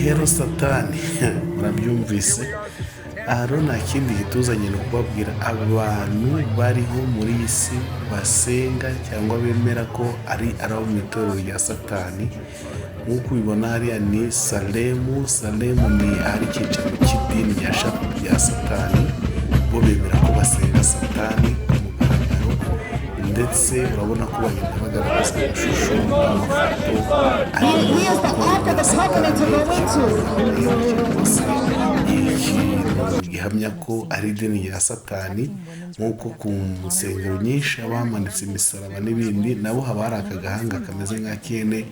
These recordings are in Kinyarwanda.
Hero Satani murabyumvise. Aha nta kindi kituzanye ni ukubabwira abantu bariho muri iyi si basenga cyangwa bemera ko ari abo mu itorero rya Satani. Nk'uko ubibona hariya ni Salemu. Salemu ni ahari icyicaro cy'idini rya Satani. Bo bemera ko basenga Satani ku mugaragaro, ndetse urabona ko bagenda bagaragaza amashusho n'amafoto gihamya ko ari idini rya Satani. Nk'uko ku nsengero nyinshi haba hamanitse imisaraba n'ibindi, nabo haba hari aka gahanga kameze nka kene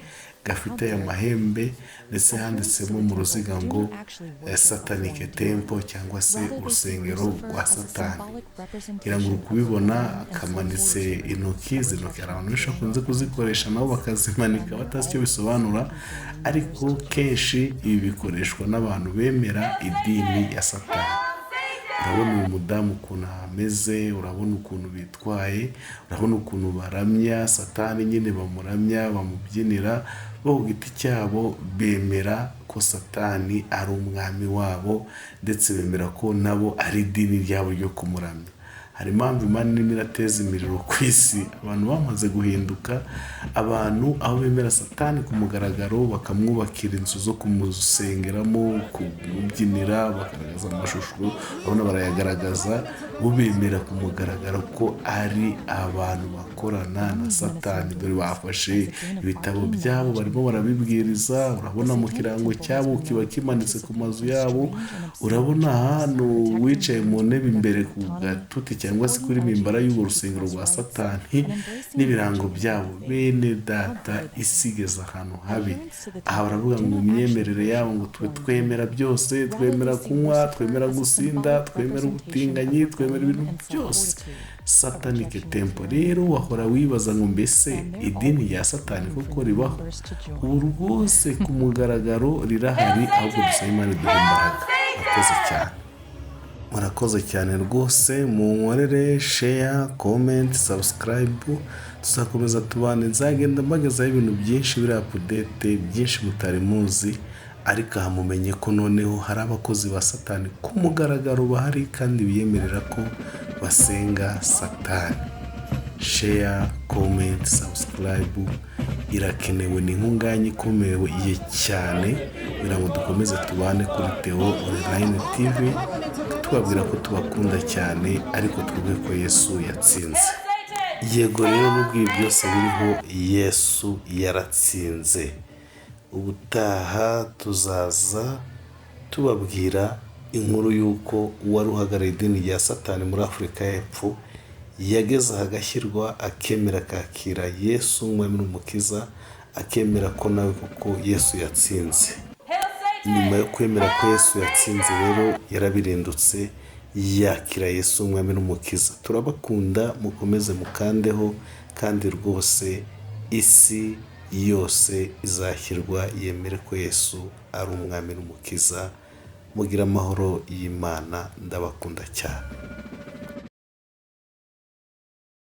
gafite aya mahembe, ndetse handitsemo mu ruziga ngo Satanic Temple cyangwa se urusengero rwa Satani. Ngira ngo uri kubibona kamanitse intoki. Izi ntoki hari abantu benshi bakunze kuzikoresha nabo bakazimanika batazi icyo bisobanura, ariko kenshi ibi bikoreshwa n'abantu bemera idini ya Satani. Urabona uyu mudamu ukuntu ameze, urabona ukuntu bitwaye, urabona ukuntu baramya Satani, nyine bamuramya bamubyinira. Bo ku giti cyabo bemera ko Satani ari umwami wabo, ndetse bemera ko nabo ari idini ryabo ryo kumuramya. Hari impamvu Imana irimo irateza imiriro ku isi. Abantu bamaze guhinduka, abantu aho bemera Satani ku mugaragaro bakamwubakira inzu zo kumusengeramo, kumubyinira, bakagaragaza amashusho, urabona barayagaragaza. Bo bemera ku mugaragaro ko ari abantu bakorana na Satani. Dore bafashe ibitabo byabo barimo barabibwiriza. Urabona mu kirango cyabo kiba kimanitse ku mazu yabo. Urabona hano wicaye mu ntebe imbere ku gatuti cyangwa se kuri mimbara y'urwo rusengero rwa Satani, n'ibirango byabo. Bene data, isi igeze ahantu habi. Aha baravuga ngo mu myemerere yabo ngo twemera byose, twemera kunywa, twemera gusinda, twemera ubutinganyi, twemera ibintu byose. Satanic Temple. Rero wahora wibaza ngo mbese idini rya Satani koko ribaho? Ubu rwose ku mugaragaro rirahari, ahubwo dusaba Imana iduhe imbaraga. Murakoze cyane, murakoze cyane rwose. Munkorere share, comment, subscribe. Tuzakomeza tubane, nzagenda mbagezaho ibintu byinshi biri update, byinshi mutari muzi. Ariko aha mumenye ko noneho hari abakozi ba Satani ku mugaragaro bahari, kandi biyemerera ko basenga Satani. Share, comment, subscribe irakenewe. Ni inkunganyi ikomeye cyane kugira ngo dukomeze tubane kuri Theo Online TV, tubabwira ko tubakunda cyane, ariko twebwe ko Yesu yatsinze. Yego rero n'ubwo ibi byose biriho, Yesu yaratsinze. Ubutaha tuzaza tubabwira inkuru y'uko uwari uhagarariye idini rya Satani muri Afurika y'Epfo yageze agashyirwa, akemera akakira Yesu umwami n'umukiza, akemera ko nawe kuko Yesu yatsinze. Nyuma yo kwemera ko Yesu yatsinze rero yarabirindutse, yakira Yesu umwami n'umukiza. Turabakunda, mukomeze mukandeho, kandi rwose isi yose izashyirwa yemere ko Yesu ari umwami n'umukiza. Mugira amahoro y'Imana, ndabakunda cyane.